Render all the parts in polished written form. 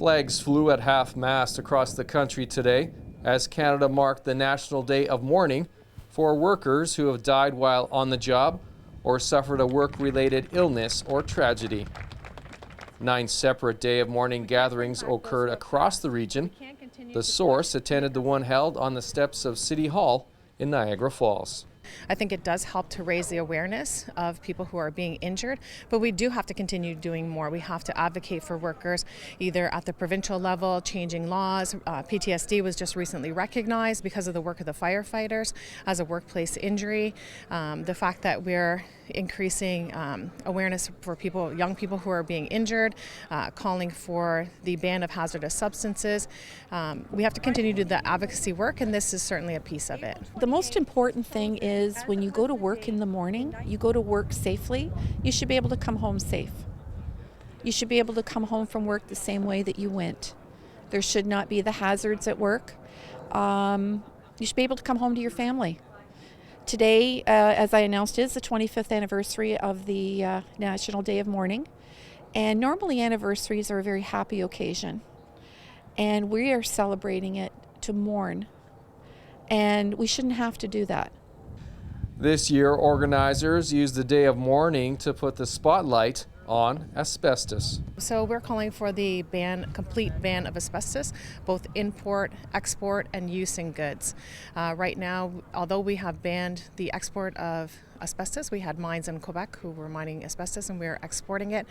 Flags flew at half-mast across the country today as Canada marked the National Day of Mourning for workers who have died while on the job or suffered a work-related illness or tragedy. 9 separate Day of Mourning gatherings occurred across the region. The Source attended the one held on the steps of City Hall in Niagara Falls. I think it does help to raise the awareness of people who are being injured, but we do have to continue doing more. We have to advocate for workers either at the provincial level, changing laws. PTSD was just recently recognized because of the work of the firefighters as a workplace injury. The fact that we're increasing awareness for people, young people who are being injured, calling for the ban of hazardous substances. We have to continue to do the advocacy work, and this is certainly a piece of it. The most important thing is when you go to work in the morning, you go to work safely, you should be able to come home safe. You should be able to come home from work the same way that you went. There should not be the hazards at work. You should be able to come home to your family. Today, as I announced, is the 25th anniversary of the National Day of Mourning. And normally anniversaries are a very happy occasion. And we are celebrating it to mourn. And we shouldn't have to do that. This year, organizers used the Day of Mourning to put the spotlight on asbestos. So we're calling for the complete ban of asbestos, both import, export, and use in goods. Right now, although we have banned the export of asbestos, we had mines in Quebec who were mining asbestos and we were exporting it.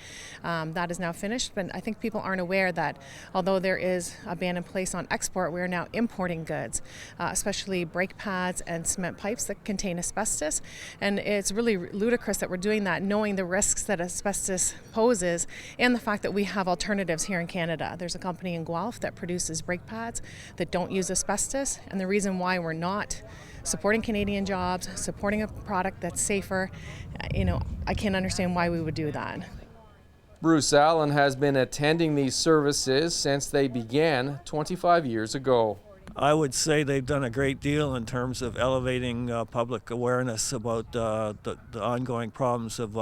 That is now finished, but I think people aren't aware that although there is a ban in place on export, we are now importing goods, especially brake pads and cement pipes that contain asbestos. And it's really ludicrous that we're doing that, knowing the risks that asbestos poses and the fact that we have alternatives here in Canada. There's a company in Guelph that produces brake pads that don't use asbestos, and the reason why we're not supporting Canadian jobs, supporting a product that's safer, I can't understand why we would do that. Bruce Allen has been attending these services since they began 25 years ago. I would say they've done a great deal in terms of elevating public awareness about the ongoing problems of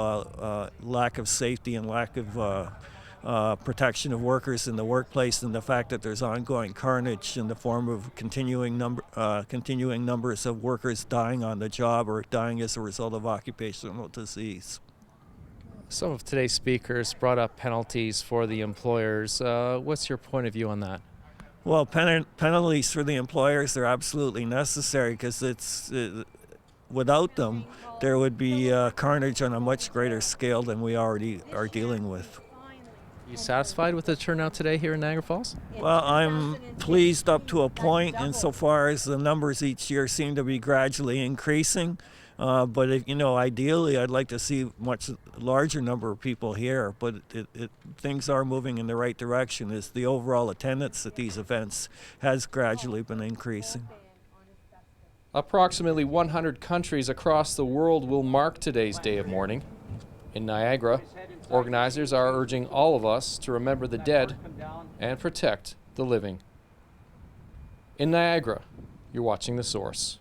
lack of safety and lack of protection of workers in the workplace, and the fact that there's ongoing carnage in the form of continuing numbers of workers dying on the job or dying as a result of occupational disease. Some of today's speakers brought up penalties for the employers. What's your point of view on that? Well, penalties for the employers are absolutely necessary because without them, there would be carnage on a much greater scale than we already are dealing with. Are you satisfied with the turnout today here in Niagara Falls? Well, I'm pleased up to a point insofar as the numbers each year seem to be gradually increasing. But ideally, I'd like to see a much larger number of people here. But things are moving in the right direction as the overall attendance at these events has gradually been increasing. Approximately 100 countries across the world will mark today's Day of Mourning. In Niagara, organizers are urging all of us to remember the dead and protect the living. In Niagara, you're watching The Source.